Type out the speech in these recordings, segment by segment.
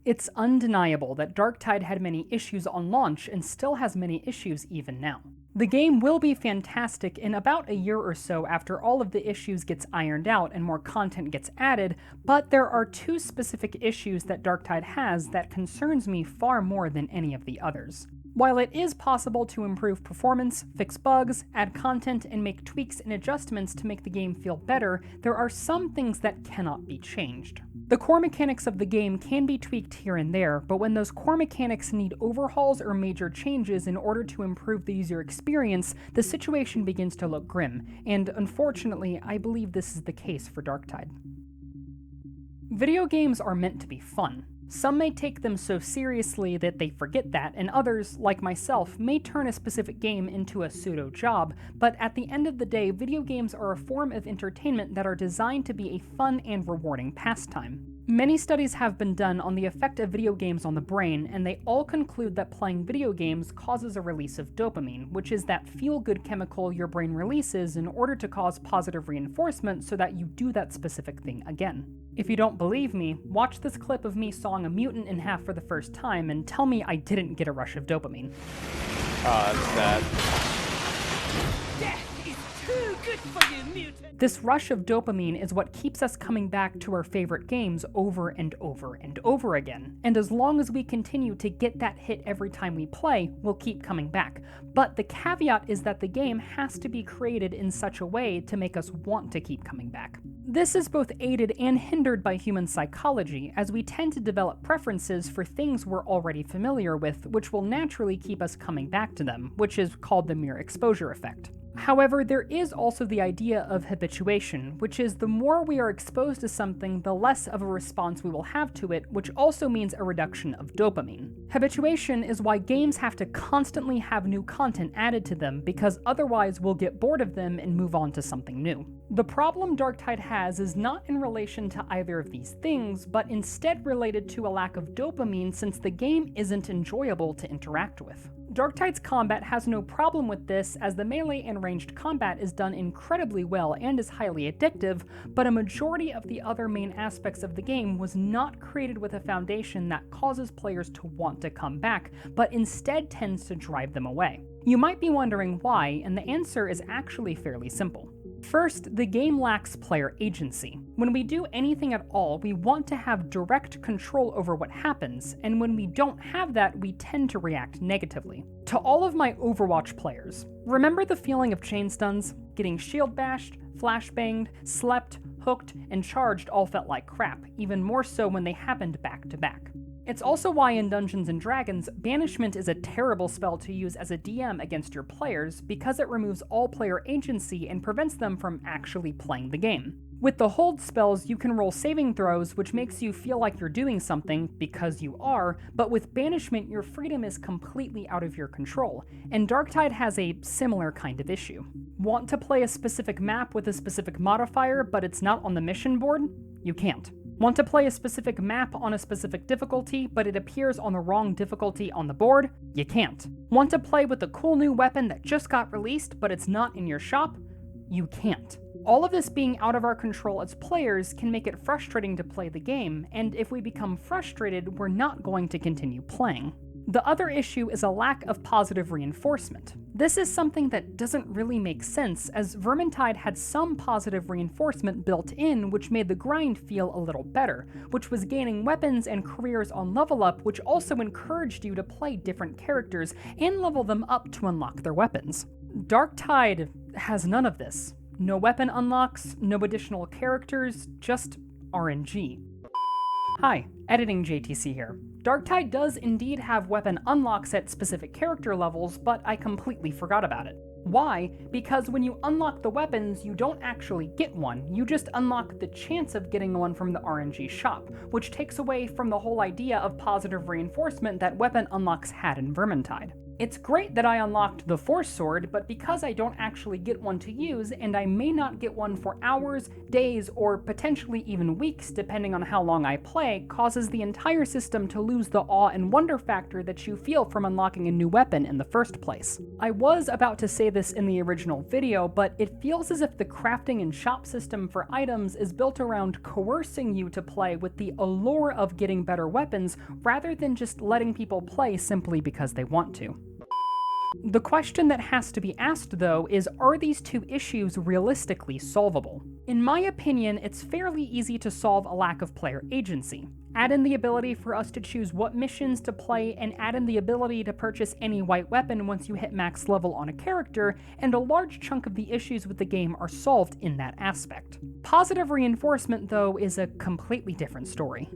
It's undeniable that Darktide had many issues on launch and still has many issues even now. The game will be fantastic in about a year or so after all of the issues gets ironed out and more content gets added, but there are two specific issues that Darktide has that concerns me far more than any of the others. While it is possible to improve performance, fix bugs, add content, and make tweaks and adjustments to make the game feel better, there are some things that cannot be changed. The core mechanics of the game can be tweaked here and there, but when those core mechanics need overhauls or major changes in order to improve the user experience, the situation begins to look grim, and unfortunately, I believe this is the case for Darktide. Video games are meant to be fun. Some may take them so seriously that they forget that, and others, like myself, may turn a specific game into a pseudo-job, but at the end of the day, video games are a form of entertainment that are designed to be a fun and rewarding pastime. Many studies have been done on the effect of video games on the brain, and they all conclude that playing video games causes a release of dopamine, which is that feel-good chemical your brain releases in order to cause positive reinforcement so that you do that specific thing again. If you don't believe me, watch this clip of me sawing a mutant in half for the first time and tell me I didn't get a rush of dopamine. That's sad. Death is too good for you, mutant! This rush of dopamine is what keeps us coming back to our favorite games over and over and over again. And as long as we continue to get that hit every time we play, we'll keep coming back. But the caveat is that the game has to be created in such a way to make us want to keep coming back. This is both aided and hindered by human psychology, as we tend to develop preferences for things we're already familiar with, which will naturally keep us coming back to them, which is called the mere exposure effect. However, there is also the idea of habituation, which is the more we are exposed to something, the less of a response we will have to it, which also means a reduction of dopamine. Habituation is why games have to constantly have new content added to them, because otherwise we'll get bored of them and move on to something new. The problem Darktide has is not in relation to either of these things, but instead related to a lack of dopamine since the game isn't enjoyable to interact with. Darktide's combat has no problem with this, as the melee and ranged combat is done incredibly well and is highly addictive, but a majority of the other main aspects of the game was not created with a foundation that causes players to want to come back, but instead tends to drive them away. You might be wondering why, and the answer is actually fairly simple. First, the game lacks player agency. When we do anything at all, we want to have direct control over what happens, and when we don't have that, we tend to react negatively. To all of my Overwatch players, remember the feeling of chain stuns? Getting shield bashed, flashbanged, slept, hooked, and charged all felt like crap, even more so when they happened back to back. It's also why in Dungeons & Dragons, Banishment is a terrible spell to use as a DM against your players because it removes all player agency and prevents them from actually playing the game. With the hold spells, you can roll saving throws, which makes you feel like you're doing something, because you are, but with Banishment, your freedom is completely out of your control, and Darktide has a similar kind of issue. Want to play a specific map with a specific modifier, but it's not on the mission board? You can't. Want to play a specific map on a specific difficulty, but it appears on the wrong difficulty on the board? You can't. Want to play with a cool new weapon that just got released, but it's not in your shop? You can't. All of this being out of our control as players can make it frustrating to play the game, and if we become frustrated, we're not going to continue playing. The other issue is a lack of positive reinforcement. This is something that doesn't really make sense, as Vermintide had some positive reinforcement built in which made the grind feel a little better, which was gaining weapons and careers on level up, which also encouraged you to play different characters and level them up to unlock their weapons. Darktide has none of this. No weapon unlocks, no additional characters, just RNG. Hi, Editing JTC here. Darktide does indeed have weapon unlocks at specific character levels, but I completely forgot about it. Why? Because when you unlock the weapons, you don't actually get one, you just unlock the chance of getting one from the RNG shop, which takes away from the whole idea of positive reinforcement that weapon unlocks had in Vermintide. It's great that I unlocked the Force Sword, but because I don't actually get one to use, and I may not get one for hours, days, or potentially even weeks depending on how long I play, causes the entire system to lose the awe and wonder factor that you feel from unlocking a new weapon in the first place. I was about to say this in the original video, but it feels as if the crafting and shop system for items is built around coercing you to play with the allure of getting better weapons, rather than just letting people play simply because they want to. The question that has to be asked, though, is are these two issues realistically solvable? In my opinion, it's fairly easy to solve a lack of player agency. Add in the ability for us to choose what missions to play, and add in the ability to purchase any white weapon once you hit max level on a character, and a large chunk of the issues with the game are solved in that aspect. Positive reinforcement, though, is a completely different story.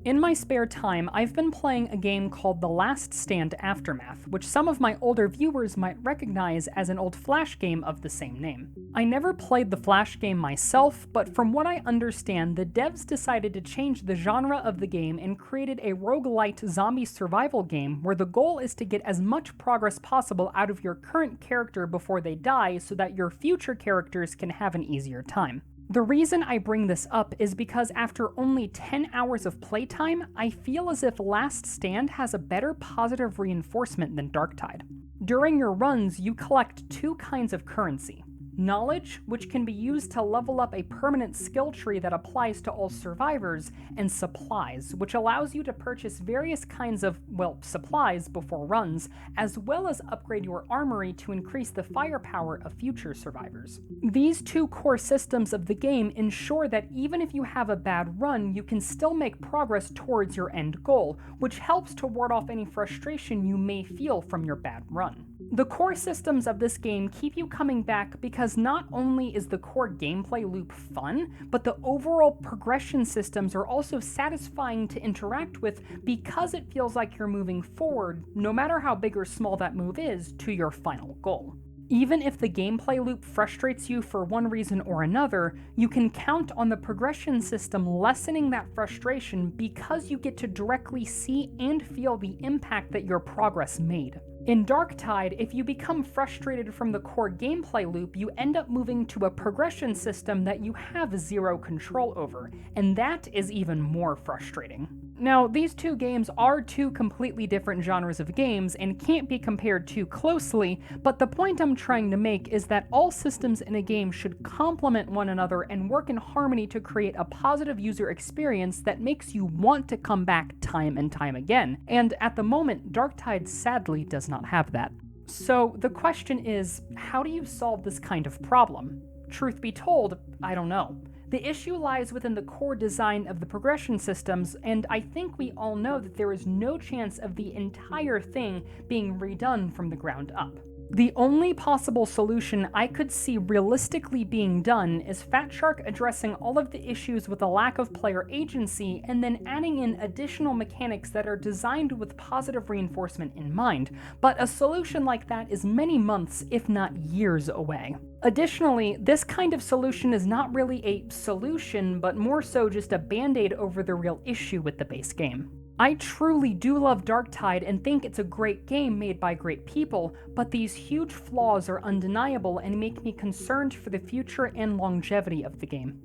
In my spare time, I've been playing a game called The Last Stand Aftermath, which some of my older viewers might recognize as an old Flash game of the same name. I never played the Flash game myself, but from what I understand, the devs decided to change the genre of the game and created a roguelite zombie survival game where the goal is to get as much progress possible out of your current character before they die so that your future characters can have an easier time. The reason I bring this up is because after only 10 hours of playtime, I feel as if Last Stand has a better positive reinforcement than Darktide. During your runs, you collect two kinds of currency. Knowledge, which can be used to level up a permanent skill tree that applies to all survivors, and supplies, which allows you to purchase various kinds of, well, supplies before runs, as well as upgrade your armory to increase the firepower of future survivors. These two core systems of the game ensure that even if you have a bad run, you can still make progress towards your end goal, which helps to ward off any frustration you may feel from your bad run. The core systems of this game keep you coming back because not only is the core gameplay loop fun, but the overall progression systems are also satisfying to interact with because it feels like you're moving forward, no matter how big or small that move is, to your final goal. Even if the gameplay loop frustrates you for one reason or another, you can count on the progression system lessening that frustration because you get to directly see and feel the impact that your progress made. In Darktide, if you become frustrated from the core gameplay loop, you end up moving to a progression system that you have zero control over, and that is even more frustrating. Now, these two games are two completely different genres of games and can't be compared too closely, but the point I'm trying to make is that all systems in a game should complement one another and work in harmony to create a positive user experience that makes you want to come back time and time again, and at the moment, Darktide sadly does not have that. So the question is, how do you solve this kind of problem? Truth be told, I don't know. The issue lies within the core design of the progression systems, and I think we all know that there is no chance of the entire thing being redone from the ground up. The only possible solution I could see realistically being done is Fatshark addressing all of the issues with a lack of player agency and then adding in additional mechanics that are designed with positive reinforcement in mind, but a solution like that is many months, if not years away. Additionally, this kind of solution is not really a solution, but more so just a band-aid over the real issue with the base game. I truly do love Darktide and think it's a great game made by great people, but these huge flaws are undeniable and make me concerned for the future and longevity of the game.